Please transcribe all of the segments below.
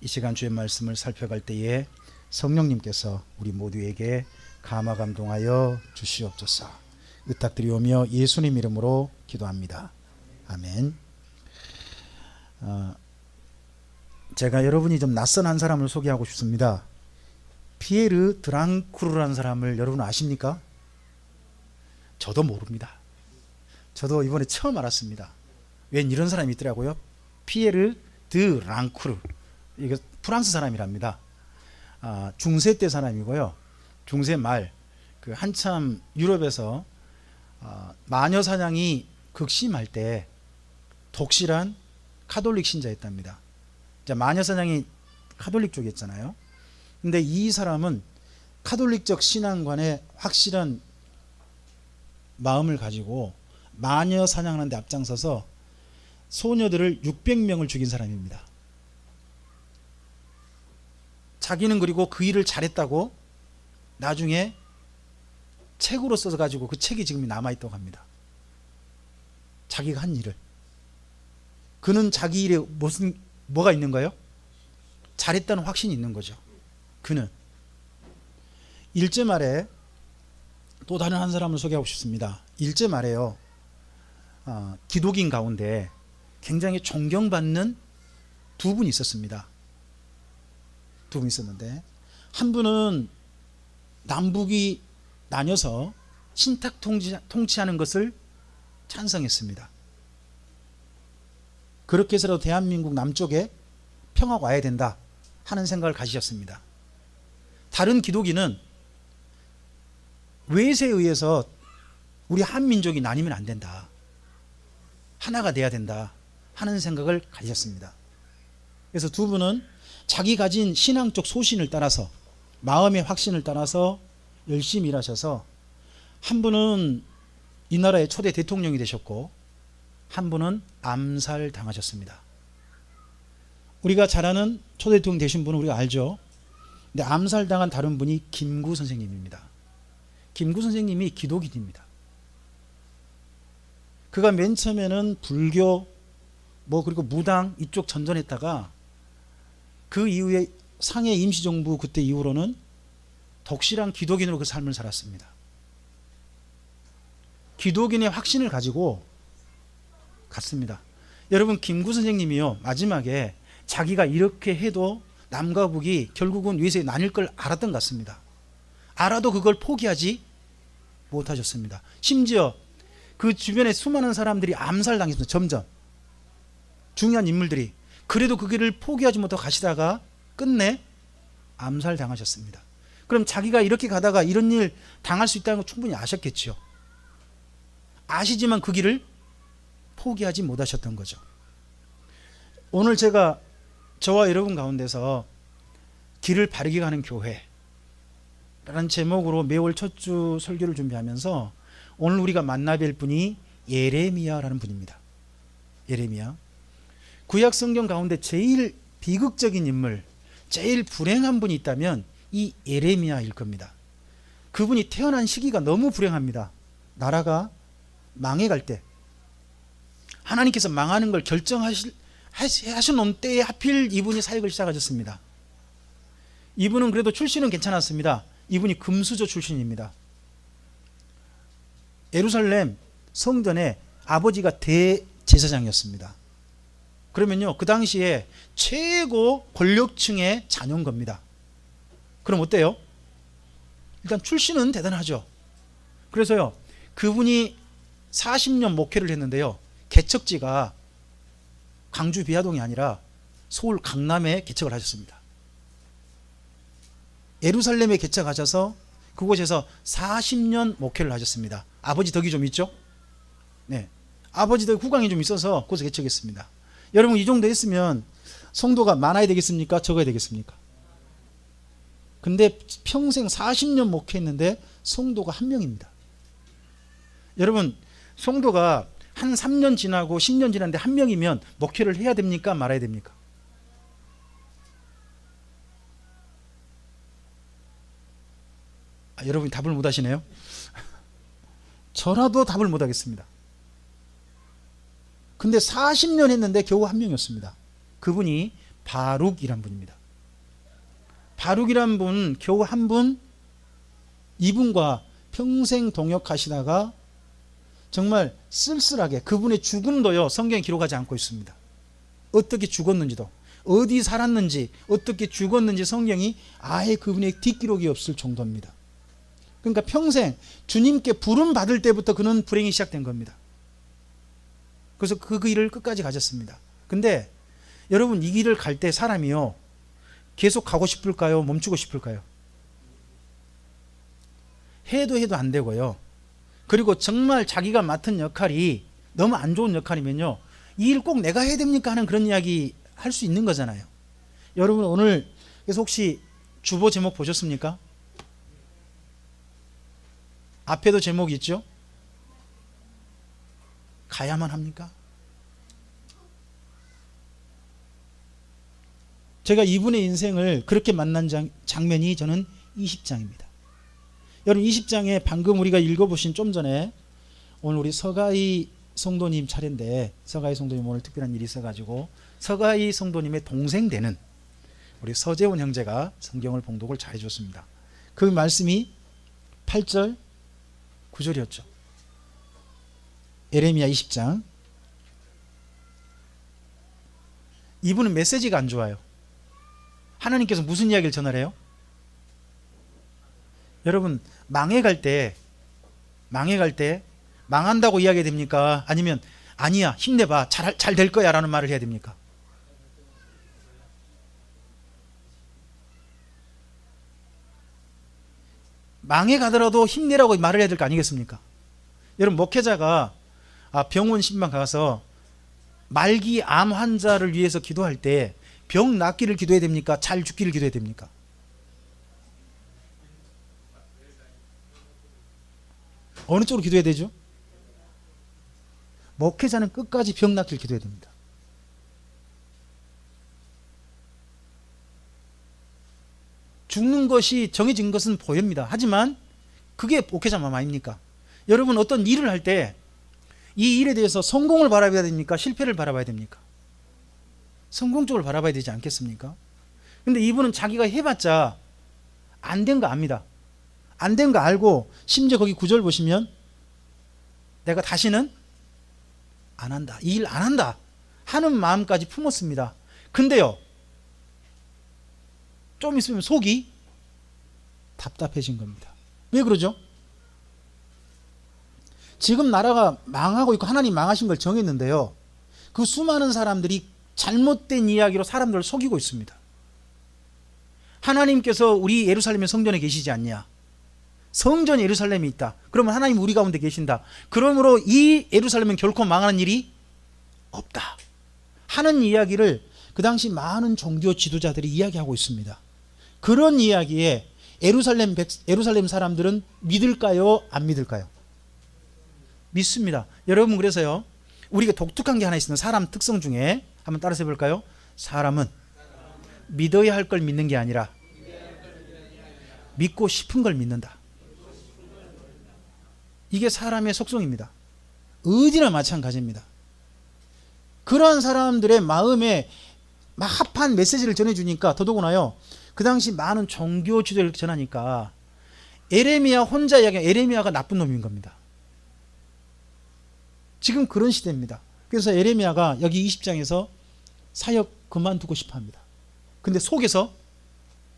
이 시간 주의 말씀을 살펴갈 때에 성령님께서 우리 모두에게 감화 감동하여 주시옵소서. 의탁드리오며 예수님 이름으로 기도합니다. 아멘. 제가 여러분이 좀 낯선 한 사람을 소개하고 싶습니다. 피에르 드랑쿠르라는 사람을 여러분 아십니까? 저도 모릅니다. 저도 이번에 처음 알았습니다. 웬 이런 사람이 있더라고요. 피에르 드랑쿠르. 이거 프랑스 사람이랍니다. 중세 때 사람이고요. 중세 말 한참 유럽에서 마녀 사냥이 극심할 때 독실한 카톨릭 신자였답니다. 마녀 사냥이 카톨릭 쪽이었잖아요. 근데 이 사람은 카톨릭적 신앙관에 확실한 마음을 가지고 마녀 사냥하는 데 앞장서서 소녀들을 600명을 죽인 사람입니다. 자기는 그리고 그 일을 잘했다고 나중에 책으로 써서 가지고 그 책이 지금 남아있다고 합니다. 자기가 한 일을. 그는 자기 일에 뭐가 있는가요? 잘했다는 확신이 있는 거죠. 그는. 1절 말에 또 다른 한 사람을 소개하고 싶습니다. 1절 말에요. 기독인 가운데 굉장히 존경받는 두 분이 있었습니다. 두 분 있었는데 한 분은 남북이 나뉘어서 신탁 통치하는 것을 찬성했습니다. 그렇게 해서라도 대한민국 남쪽에 평화가 와야 된다 하는 생각을 가지셨습니다. 다른 기독인은 외세에 의해서 우리 한민족이 나뉘면 안 된다, 하나가 돼야 된다 하는 생각을 가지셨습니다. 그래서 두 분은 자기 가진 신앙적 소신을 따라서, 마음의 확신을 따라서 열심히 일하셔서 한 분은 이 나라의 초대 대통령이 되셨고 한 분은 암살당하셨습니다. 우리가 잘 아는 초대 대통령 되신 분은 우리가 알죠. 근데 암살당한 다른 분이 김구 선생님입니다. 김구 선생님이 기독인입니다. 그가 맨 처음에는 불교 그리고 무당 이쪽 전전했다가 그 이후에 상해 임시정부 그때 이후로는 독실한 기독인으로 그 삶을 살았습니다. 기독인의 확신을 가지고 갔습니다. 여러분, 김구 선생님이요, 마지막에 자기가 이렇게 해도 남과 북이 결국은 외세에 나뉠 걸 알았던 것 같습니다. 알아도 그걸 포기하지 못하셨습니다. 심지어 그 주변에 수많은 사람들이 암살당했습니다. 점점 중요한 인물들이. 그래도 그 길을 포기하지 못하고 가시다가 끝내 암살당하셨습니다. 그럼 자기가 이렇게 가다가 이런 일 당할 수 있다는 걸 충분히 아셨겠죠. 아시지만 그 길을 포기하지 못하셨던 거죠. 오늘 제가 저와 여러분 가운데서 길을 바르게 가는 교회 라는 제목으로 매월 첫 주 설교를 준비하면서 오늘 우리가 만나뵐 분이 예레미야라는 분입니다. 예레미야. 구약 성경 가운데 제일 비극적인 인물, 제일 불행한 분이 있다면 이 예레미야일 겁니다. 그분이 태어난 시기가 너무 불행합니다. 나라가 망해갈 때, 하나님께서 망하는 걸 결정하셔놓은 때에 하필 이분이 사역을 시작하셨습니다. 이분은 그래도 출신은 괜찮았습니다. 이분이 금수저 출신입니다. 예루살렘 성전에 아버지가 대제사장이었습니다. 그러면요, 그 당시에 최고 권력층의 자녀인 겁니다. 그럼 어때요? 일단 출신은 대단하죠. 그래서요, 그분이 40년 목회를 했는데요, 개척지가 광주 비아동이 아니라 서울 강남에 개척을 하셨습니다. 예루살렘에 개척하셔서 그곳에서 40년 목회를 하셨습니다. 아버지 덕이 좀 있죠? 네, 아버지 덕 후광이 좀 있어서 그곳에 개척했습니다. 여러분, 이 정도 했으면 성도가 많아야 되겠습니까? 적어야 되겠습니까? 근데 평생 40년 목회했는데 성도가 한 명입니다. 여러분, 성도가 한 3년 지나고 10년 지났는데 한 명이면 목회를 해야 됩니까? 말아야 됩니까? 여러분이 답을 못 하시네요. 저라도 답을 못 하겠습니다. 근데 40년 했는데 겨우 한 명이었습니다. 그분이 바룩이란 분입니다. 바룩이란 분, 겨우 한 분, 이분과 평생 동역하시다가 정말 쓸쓸하게 그분의 죽음도요 성경에 기록하지 않고 있습니다. 어떻게 죽었는지도, 어디 살았는지, 어떻게 죽었는지 성경이 아예 그분의 뒷기록이 없을 정도입니다. 그러니까 평생 주님께 부름 받을 때부터 그는 불행이 시작된 겁니다. 그래서 그 길을 끝까지 가졌습니다. 근데 여러분, 이 길을 갈 때 사람이요 계속 가고 싶을까요? 멈추고 싶을까요? 해도 안 되고요. 그리고 정말 자기가 맡은 역할이 너무 안 좋은 역할이면요, 이 일 꼭 내가 해야 됩니까? 하는 그런 이야기 할 수 있는 거잖아요. 여러분, 오늘 그래서 혹시 주보 제목 보셨습니까? 앞에도 제목이 있죠? 가야만 합니까? 제가 이분의 인생을 그렇게 만난 장면이 저는 20장입니다. 여러분, 20장에 방금 우리가 읽어보신 좀 전에 오늘 우리 서가희 성도님 차례인데, 서가희 성도님 오늘 특별한 일이 있어가지고 서가희 성도님의 동생 되는 우리 서재원 형제가 성경을 봉독을 잘해줬습니다. 그 말씀이 8절 9절이었죠. 예레미야 20장. 이분은 메시지가 안 좋아요. 하나님께서 무슨 이야기를 전하래요? 여러분, 망해갈 때 망한다고 이야기해야 됩니까? 아니면 아니야 힘내봐 잘 될 거야 라는 말을 해야 됩니까? 망해가더라도 힘내라고 말을 해야 될 거 아니겠습니까? 여러분, 목회자가 병원 신방 가서 말기 암 환자를 위해서 기도할 때 병 낫기를 기도해야 됩니까? 잘 죽기를 기도해야 됩니까? 어느 쪽으로 기도해야 되죠? 목회자는 끝까지 병 낫기를 기도해야 됩니다. 죽는 것이 정해진 것은 보입니다. 하지만 그게 목회자 마음 아닙니까? 여러분, 어떤 일을 할 때 이 일에 대해서 성공을 바라봐야 됩니까? 실패를 바라봐야 됩니까? 성공 쪽을 바라봐야 되지 않겠습니까? 근데 이분은 자기가 해봤자 안 된 거 압니다. 안 된 거 알고 심지어 거기 9절 보시면 내가 다시는 안 한다, 이 일 안 한다 하는 마음까지 품었습니다. 근데요, 좀 있으면 속이 답답해진 겁니다. 왜 그러죠? 지금 나라가 망하고 있고 하나님 망하신 걸 정했는데요, 그 수많은 사람들이 잘못된 이야기로 사람들을 속이고 있습니다. 하나님께서 우리 예루살렘의 성전에 계시지 않냐? 성전이 예루살렘에 있다. 그러면 하나님 우리 가운데 계신다. 그러므로 이 예루살렘은 결코 망하는 일이 없다 하는 이야기를 그 당시 많은 종교 지도자들이 이야기하고 있습니다. 그런 이야기에 예루살렘 사람들은 믿을까요? 안 믿을까요? 믿습니다. 여러분, 그래서요, 우리가 독특한 게 하나 있습니다. 사람 특성 중에 한번 따라서 해볼까요? 사람은 믿어야 할 걸 믿는 게 아니라 믿고 싶은 걸 믿는다. 이게 사람의 속성입니다. 어디나 마찬가지입니다. 그러한 사람들의 마음에 합한 메시지를 전해주니까 더더구나요, 그 당시 많은 종교 지도를 전하니까 에레미야 혼자 이야기하면 에레미야가 나쁜 놈인 겁니다. 지금 그런 시대입니다. 그래서 에레미야가 여기 20장에서 사역 그만두고 싶어 합니다. 근데 속에서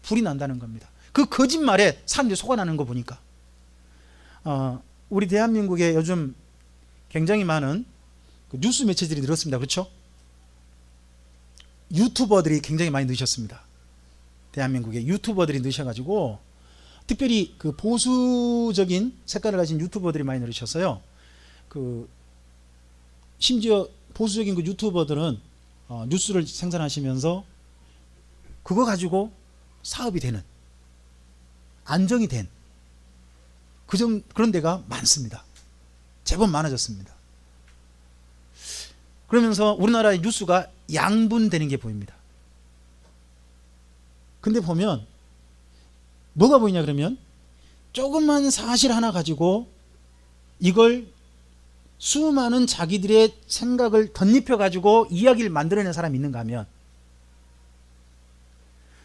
불이 난다는 겁니다. 그 거짓말에 사람들이 속아나는 거 보니까 우리 대한민국에 요즘 굉장히 많은 그 뉴스 매체들이 늘었습니다. 그렇죠? 유튜버들이 굉장히 많이 늘으셨습니다. 대한민국에 유튜버들이 늘으셔가지고 특별히 그 보수적인 색깔을 가진 유튜버들이 많이 늘으셔서요, 그 심지어 보수적인 그 유튜버들은 뉴스를 생산하시면서 그거 가지고 사업이 되는, 안정이 된 그런 데가 많습니다. 제법 많아졌습니다. 그러면서 우리나라의 뉴스가 양분되는 게 보입니다. 근데 보면 뭐가 보이냐 그러면 조그만 사실 하나 가지고 이걸 수많은 자기들의 생각을 덧입혀 가지고 이야기를 만들어내는 사람이 있는가 하면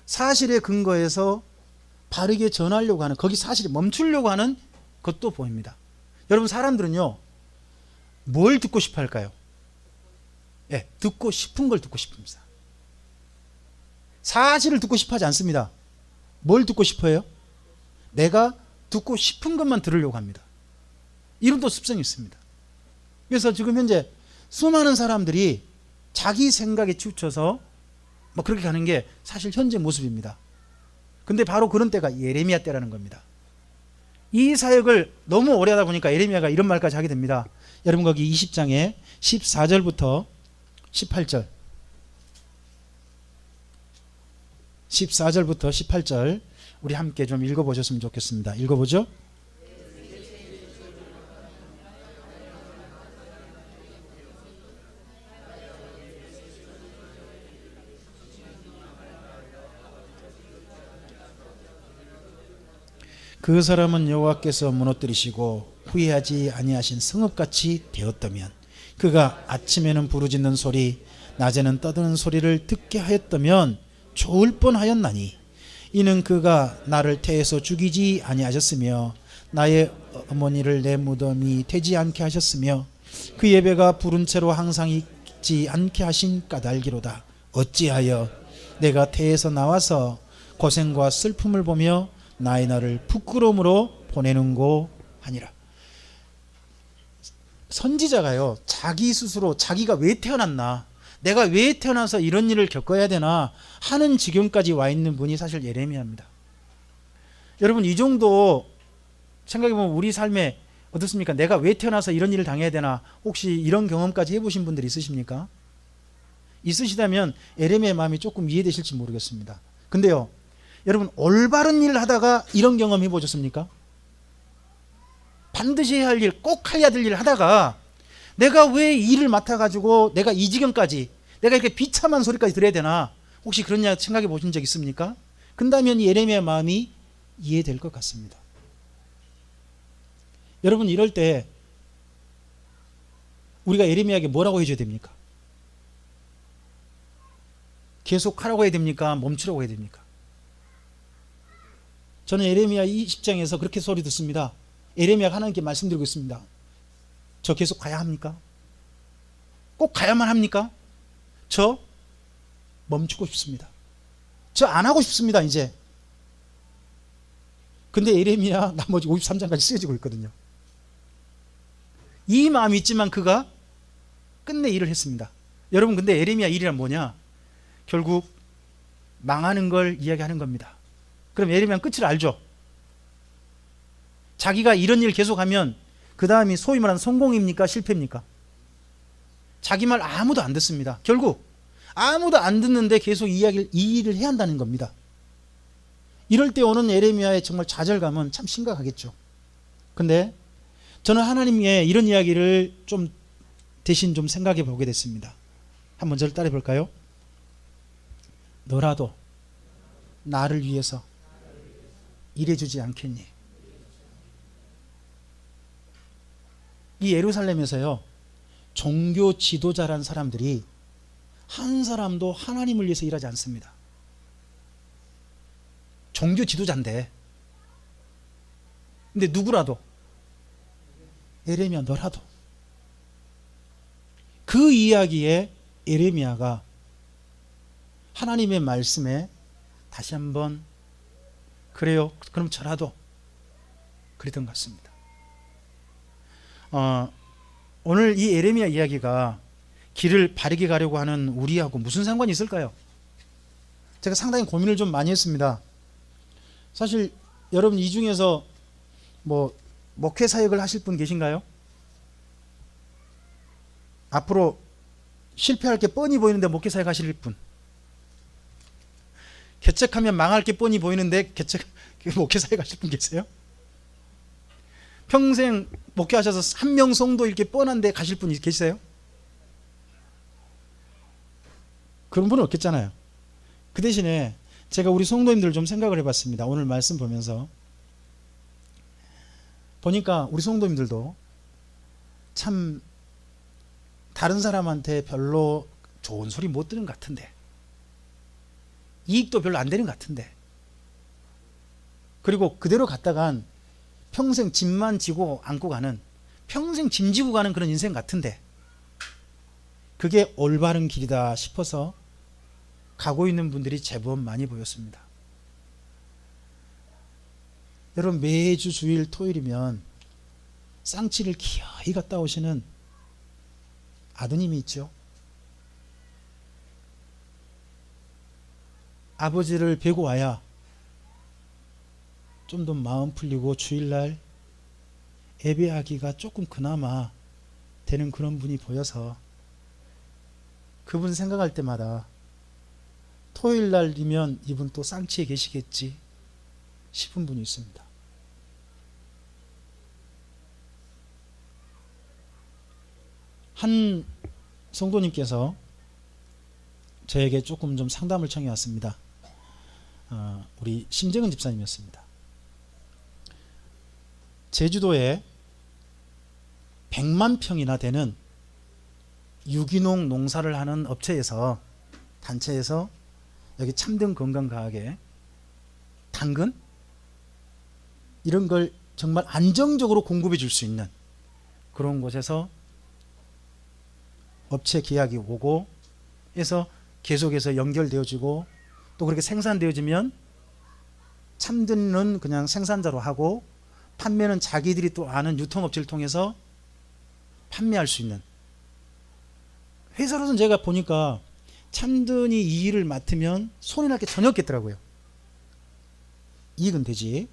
사실에 근거해서 바르게 전하려고 하는, 거기 사실에 멈추려고 하는 것도 보입니다. 여러분, 사람들은요, 뭘 듣고 싶어 할까요? 예, 듣고 싶은 걸 듣고 싶습니다. 사실을 듣고 싶어 하지 않습니다. 뭘 듣고 싶어 해요? 내가 듣고 싶은 것만 들으려고 합니다. 이런 또 습성이 있습니다. 그래서 지금 현재 수많은 사람들이 자기 생각에 치우쳐서 뭐 그렇게 가는 게 사실 현재 모습입니다. 근데 바로 그런 때가 예레미야 때라는 겁니다. 이 사역을 너무 오래 하다 보니까 예레미야가 이런 말까지 하게 됩니다. 여러분, 거기 20장에 14절부터 18절, 14절부터 18절 우리 함께 좀 읽어보셨으면 좋겠습니다. 읽어보죠. 그 사람은 여호와께서 무너뜨리시고 후회하지 아니하신 성읍같이 되었다면, 그가 아침에는 부르짖는 소리, 낮에는 떠드는 소리를 듣게 하였다면 좋을 뻔하였나니, 이는 그가 나를 태에서 죽이지 아니하셨으며 나의 어머니를 내 무덤이 되지 않게 하셨으며 그 예배가 부른 채로 항상 있지 않게 하신 까닭이로다. 어찌하여 내가 태에서 나와서 고생과 슬픔을 보며 나의 날을 부끄러움으로 보내는고 하니라. 선지자가요, 자기 스스로 자기가 왜 태어났나, 내가 왜 태어나서 이런 일을 겪어야 되나 하는 지경까지 와 있는 분이 사실 예레미야입니다. 여러분, 이 정도 생각해보면 우리 삶에 어떻습니까? 내가 왜 태어나서 이런 일을 당해야 되나, 혹시 이런 경험까지 해보신 분들 있으십니까? 있으시다면 예레미야의 마음이 조금 이해되실지 모르겠습니다. 근데요, 여러분, 올바른 일을 하다가 이런 경험 해보셨습니까? 반드시 해야 할 일, 꼭 해야 될 일을 하다가 내가 왜 이 일을 맡아가지고 내가 이 지경까지, 내가 이렇게 비참한 소리까지 들어야 되나, 혹시 그런 생각해 보신 적 있습니까? 그렇다면 예레미야의 마음이 이해될 것 같습니다. 여러분, 이럴 때 우리가 예레미야에게 뭐라고 해줘야 됩니까? 계속 하라고 해야 됩니까? 멈추라고 해야 됩니까? 저는 예레미야 20장에서 그렇게 소리 듣습니다. 예레미야가 하나님께 말씀드리고 있습니다. 저 계속 가야 합니까? 꼭 가야만 합니까? 저 멈추고 싶습니다. 저 안 하고 싶습니다, 이제. 근데 예레미야 나머지 53장까지 쓰여지고 있거든요. 이 마음이 있지만 그가 끝내 일을 했습니다. 여러분, 근데 예레미야 일이란 뭐냐? 결국 망하는 걸 이야기하는 겁니다. 그럼 예레미야는 끝을 알죠? 자기가 이런 일 계속하면 그 다음이 소위 말하는 성공입니까? 실패입니까? 자기 말 아무도 안 듣습니다. 결국 아무도 안 듣는데 계속 이 일을 해야 한다는 겁니다. 이럴 때 오는 예레미야의 정말 좌절감은 참 심각하겠죠. 근데 저는 하나님의 이런 이야기를 좀 대신 좀 생각해 보게 됐습니다. 한번 저를 따라해 볼까요? 너라도 나를 위해서 일해주지 않겠니? 이 예루살렘에서요, 종교 지도자란 사람들이 한 사람도 하나님을 위해서 일하지 않습니다. 종교 지도자인데. 근데 누구라도, 예레미야 너라도, 그 이야기에 예레미야가 하나님의 말씀에 다시 한번, 그래요, 그럼 저라도, 그랬던 것 같습니다. 오늘 이 예레미야 이야기가 길을 바르게 가려고 하는 우리하고 무슨 상관이 있을까요? 제가 상당히 고민을 좀 많이 했습니다. 사실 여러분, 이 중에서 뭐 목회 사역을 하실 분 계신가요? 앞으로 실패할 게 뻔히 보이는데 목회 사역 하실 분, 개척하면 망할 게 뻔히 보이는데 목회 사역 하실 분 계세요? 평생 목회하셔서 한 명 성도 이렇게 뻔한데 가실 분 계세요? 그런 분은 없겠잖아요. 그 대신에 제가 우리 성도님들 좀 생각을 해봤습니다. 오늘 말씀 보면서 보니까 우리 성도님들도 참 다른 사람한테 별로 좋은 소리 못 들은 것 같은데, 이익도 별로 안 되는 것 같은데, 그리고 그대로 갔다간 평생 짐만 지고 안고 가는, 평생 짐 지고 가는 그런 인생 같은데, 그게 올바른 길이다 싶어서 가고 있는 분들이 제법 많이 보였습니다. 여러분, 매주 주일 토요일이면 쌍치를 기어이 갔다 오시는 아드님이 있죠. 아버지를 뵈고 와야 좀 더 마음 풀리고 주일날 예배하기가 조금 그나마 되는 그런 분이 보여서 그분 생각할 때마다 토요일날이면 이분 또 쌍치에 계시겠지 싶은 분이 있습니다. 한 성도님께서 저에게 조금 좀 상담을 청해 왔습니다. 우리 심정은 집사님이었습니다. 제주도에 100만 평이나 되는 유기농 농사를 하는 업체에서, 단체에서 여기 참된 건강과학에 당근 이런 걸 정말 안정적으로 공급해 줄 수 있는 그런 곳에서 업체 계약이 오고 해서 계속해서 연결되어지고, 또 그렇게 생산되어지면 참든은 그냥 생산자로 하고 판매는 자기들이 또 아는 유통업체를 통해서 판매할 수 있는 회사로서는, 제가 보니까 참든이 이 일을 맡으면 손해 날 게 전혀 없겠더라고요. 이익은 되지.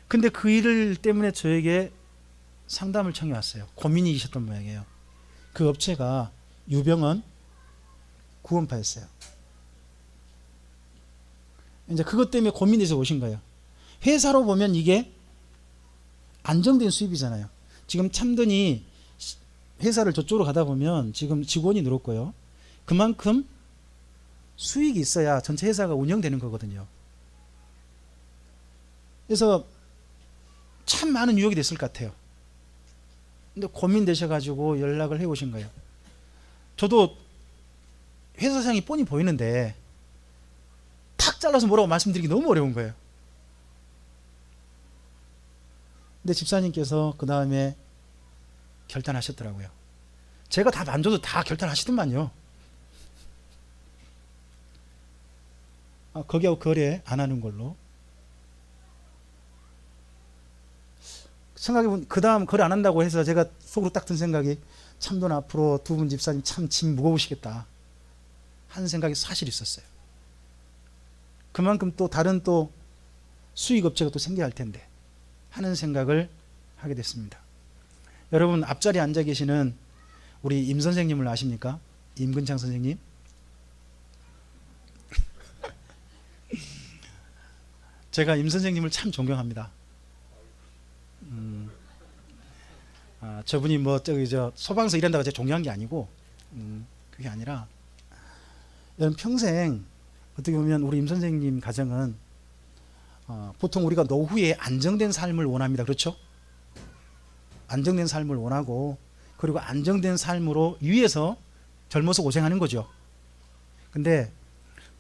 근데 그 일 때문에 저에게 상담을 청해 왔어요. 고민이 있었던 모양이에요. 그 업체가 유병원 구원파였어요. 이제 그것 때문에 고민돼서 오신 거예요. 회사로 보면 이게 안정된 수입이잖아요. 지금 참든이 회사를 저쪽으로 가다 보면 지금 직원이 늘었고요. 그만큼 수익이 있어야 전체 회사가 운영되는 거거든요. 그래서 참 많은 유혹이 됐을 것 같아요. 근데 고민되셔가지고 연락을 해 오신 거예요. 저도 회사 사장이 뻔히 보이는데 탁 잘라서 뭐라고 말씀드리기 너무 어려운 거예요. 근데 집사님께서 그 다음에 결단하셨더라고요. 제가 답 안 줘도 다 결단하시더만요. 거기하고 거래 안 하는 걸로. 생각해보면 그 다음 거래 안 한다고 해서 제가 속으로 딱 든 생각이, 참돈 앞으로 두 분 집사님 참 짐 무거우시겠다 하는 생각이 사실 있었어요. 그만큼 또 다른 또 수익업체가 또 생겨야 할 텐데 하는 생각을 하게 됐습니다. 여러분, 앞자리에 앉아 계시는 우리 임 선생님을 아십니까? 임근창 선생님. 제가 임 선생님을 참 존경합니다. 저분이 뭐 소방서 일한다고 제가 존경한 게 아니고, 그게 아니라 여러분, 평생 어떻게 보면 우리 임 선생님 가정은 보통 우리가 노후에 안정된 삶을 원합니다. 그렇죠? 안정된 삶을 원하고, 그리고 안정된 삶으로 위해서 젊어서 고생하는 거죠. 근데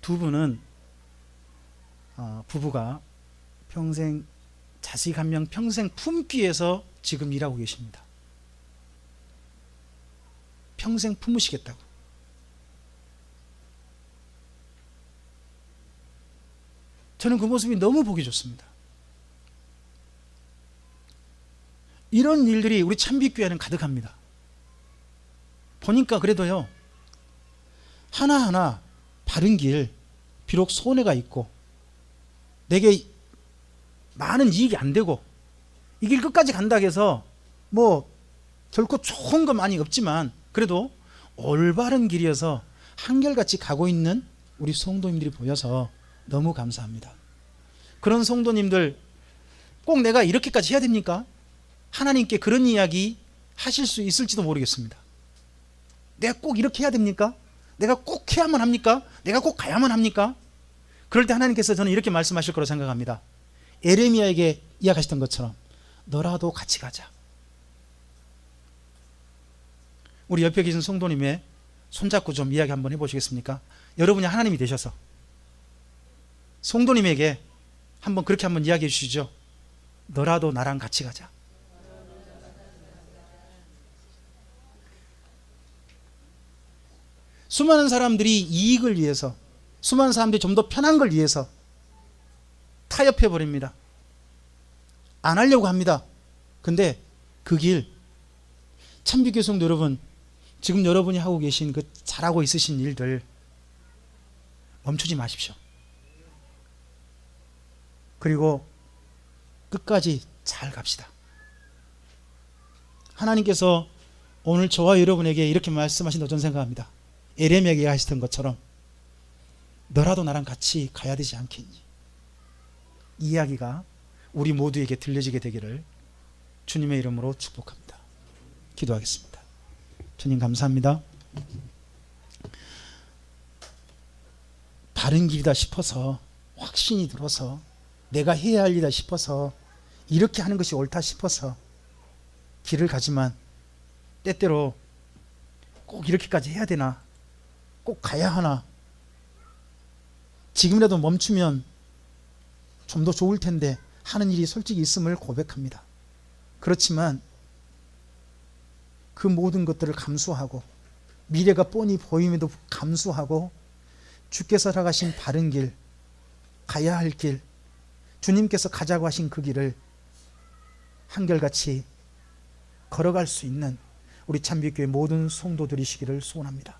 두 분은 부부가 평생, 자식 한 명 평생 품기 위해서 지금 일하고 계십니다. 평생 품으시겠다고. 저는 그 모습이 너무 보기 좋습니다. 이런 일들이 우리 참빛교회는 가득합니다. 보니까 그래도요, 하나하나 바른 길, 비록 손해가 있고 내게 많은 이익이 안 되고 이 길 끝까지 간다 해서 뭐 결코 좋은 거 많이 없지만 그래도 올바른 길이어서 한결같이 가고 있는 우리 성도님들이 보여서 너무 감사합니다. 그런 성도님들, 꼭 내가 이렇게까지 해야 됩니까? 하나님께 그런 이야기 하실 수 있을지도 모르겠습니다. 내가 꼭 이렇게 해야 됩니까? 내가 꼭 해야만 합니까? 내가 꼭 가야만 합니까? 그럴 때 하나님께서 저는 이렇게 말씀하실 거라고 생각합니다. 에레미야에게 이야기하셨던 것처럼 너라도 같이 가자. 우리 옆에 계신 성도님의 손잡고 좀 이야기 한번 해보시겠습니까? 여러분이 하나님이 되셔서 성도님에게 그렇게 한번 이야기해 주시죠. 너라도 나랑 같이 가자. 수많은 사람들이 이익을 위해서, 수많은 사람들이 좀 더 편한 걸 위해서 타협해 버립니다. 안 하려고 합니다. 근데 그 길, 참빛교회 성도 여러분, 지금 여러분이 하고 계신 그 잘하고 있으신 일들 멈추지 마십시오. 그리고 끝까지 잘 갑시다. 하나님께서 오늘 저와 여러분에게 이렇게 말씀하신다고 저는 생각합니다. 에레미야에게 하시던 것처럼 너라도 나랑 같이 가야 되지 않겠니? 이 이야기가 우리 모두에게 들려지게 되기를 주님의 이름으로 축복합니다. 기도하겠습니다. 주님 감사합니다. 바른 길이다 싶어서, 확신이 들어서, 내가 해야 할 일이다 싶어서, 이렇게 하는 것이 옳다 싶어서 길을 가지만 때때로 꼭 이렇게까지 해야 되나? 꼭 가야 하나? 지금이라도 멈추면 좀 더 좋을 텐데 하는 일이 솔직히 있음을 고백합니다. 그렇지만 그 모든 것들을 감수하고, 미래가 뻔히 보임에도 감수하고, 주께서 나가신 바른 길, 가야 할 길, 주님께서 가자고 하신 그 길을 한결같이 걸어갈 수 있는 우리 참빛교회 모든 성도들이시기를 소원합니다.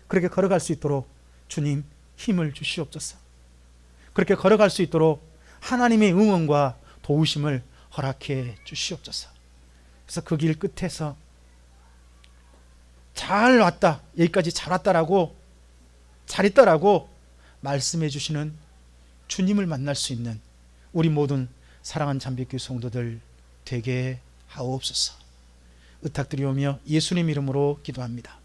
그렇게 걸어갈 수 있도록 주님 힘을 주시옵소서. 그렇게 걸어갈 수 있도록 하나님의 응원과 도우심을 허락해 주시옵소서. 그래서 그 길 끝에서 잘 왔다, 여기까지 잘 왔다라고, 잘했다라고 말씀해 주시는 주님을 만날 수 있는 우리 모든 사랑하는 참빛교회 성도들 되게 하옵소서. 의탁드리오며 예수님 이름으로 기도합니다.